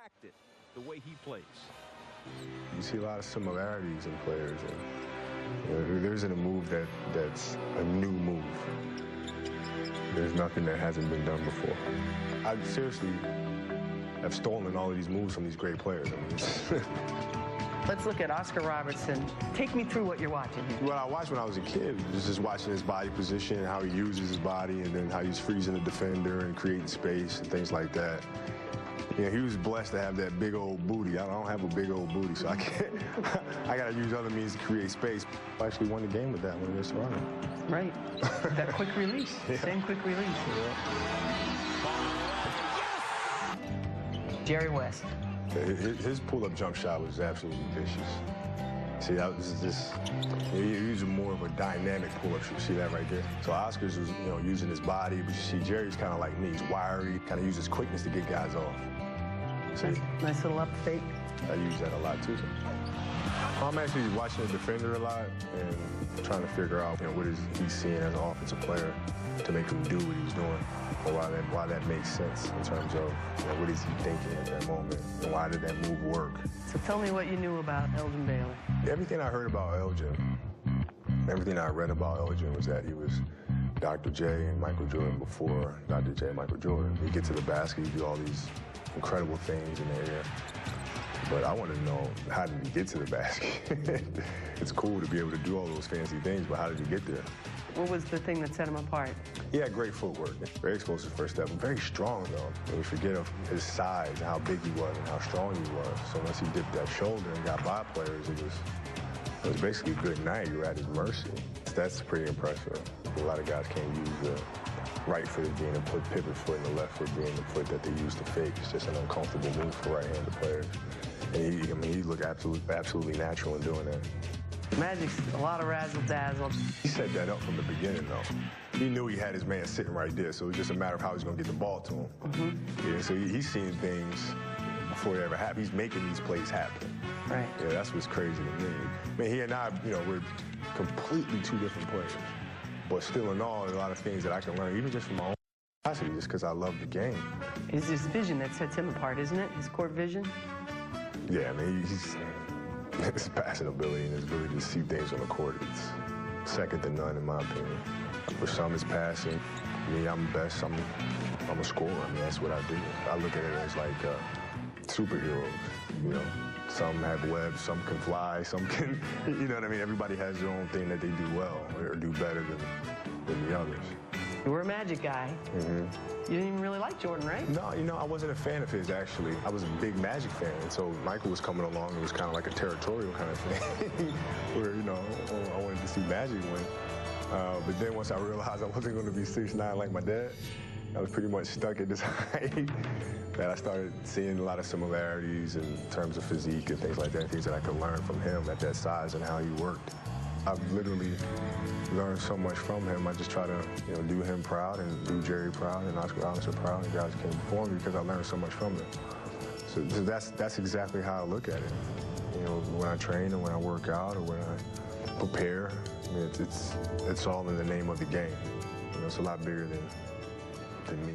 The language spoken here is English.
impacted the way he plays. You see a lot of similarities in players. And, there isn't a move that's a new move. There's nothing that hasn't been done before. I seriously have stolen all of these moves from these great players. I mean, let's look at Oscar Robertson. Take me through what you're watching here. What I watched when I was a kid was just watching his body position and how he uses his body, and then how he's freezing the defender and creating space and things like that. You know, he was blessed to have that big old booty. I don't have a big old booty, so I can't. I got to use other means to create space. I actually won the game with that one against Toronto. Right. That quick release. Yeah. Same quick release. Yeah. Jerry West. His pull-up jump shot was absolutely vicious. See, that was just, he was more of a dynamic pull-up shoot. See that right there? So Oscar's was, you know, using his body, but you see Jerry's kind of like me. He's wiry, kind of uses quickness to get guys off. See? Nice little up fake. I use that a lot too. I'm actually watching the defender a lot and trying to figure out, you know, what is he seeing as an offensive player to make him do what he's doing, or why that makes sense in terms of, you know, what is he thinking at that moment, and why did that move work. So tell me what you knew about Elgin Baylor. Everything I heard about Elgin, everything I read about Elgin was that he was Dr. J and Michael Jordan before Dr. J and Michael Jordan. He'd get to the basket, he'd do all these incredible things in the air. But I want to know, how did he get to the basket? It's cool to be able to do all those fancy things, but how did he get there? What was the thing that set him apart? He had great footwork, very explosive first step, very strong though. And we forget of his size and how big he was and how strong he was. So once he dipped that shoulder and got by players, it was basically a good night. You were at his mercy. That's pretty impressive. A lot of guys can't use the right foot as being a pivot foot and the left foot being the foot that they use to fake. It's just an uncomfortable move for right-handed players. And he looked absolutely natural in doing that. Magic's a lot of razzle-dazzle. He set that up from the beginning, though. He knew he had his man sitting right there, so it was just a matter of how he's going to get the ball to him. Mm-hmm. Yeah, so he's seeing things before they ever happen. He's making these plays happen. Right. Yeah, that's what's crazy to me. I mean, he and I, you know, we're completely two different players. But still in all, there's a lot of things that I can learn, even just from my own capacity, just because I love the game. It's his vision that sets him apart, isn't it? His court vision? Yeah, I mean, his passing ability and his ability to see things on the court, it's second to none in my opinion. For some, it's passing. Me, I'm best. I'm a scorer. I mean, that's what I do. I look at it as like superheroes, you know. Some have webs, some can fly, some can, you know what I mean? Everybody has their own thing that they do well or do better than the others. You were a Magic guy. Mm-hmm. You didn't even really like Jordan, right? No, you know, I wasn't a fan of his, actually. I was a big Magic fan, and so Michael was coming along. It was kind of like a territorial kind of thing, where, you know, I wanted to see Magic win. But then once I realized I wasn't going to be 6'9" like my dad, I was pretty much stuck at this height, that I started seeing a lot of similarities in terms of physique and things like that, things that I could learn from him at that size and how he worked. I've literally learned so much from him. I just try to, you know, do him proud and do Jerry proud and Oscar Robertson proud, and guys came before me because I learned so much from them. So that's exactly how I look at it. You know, when I train and when I work out or when I prepare, I mean, it's all in the name of the game. You know, it's a lot bigger than me.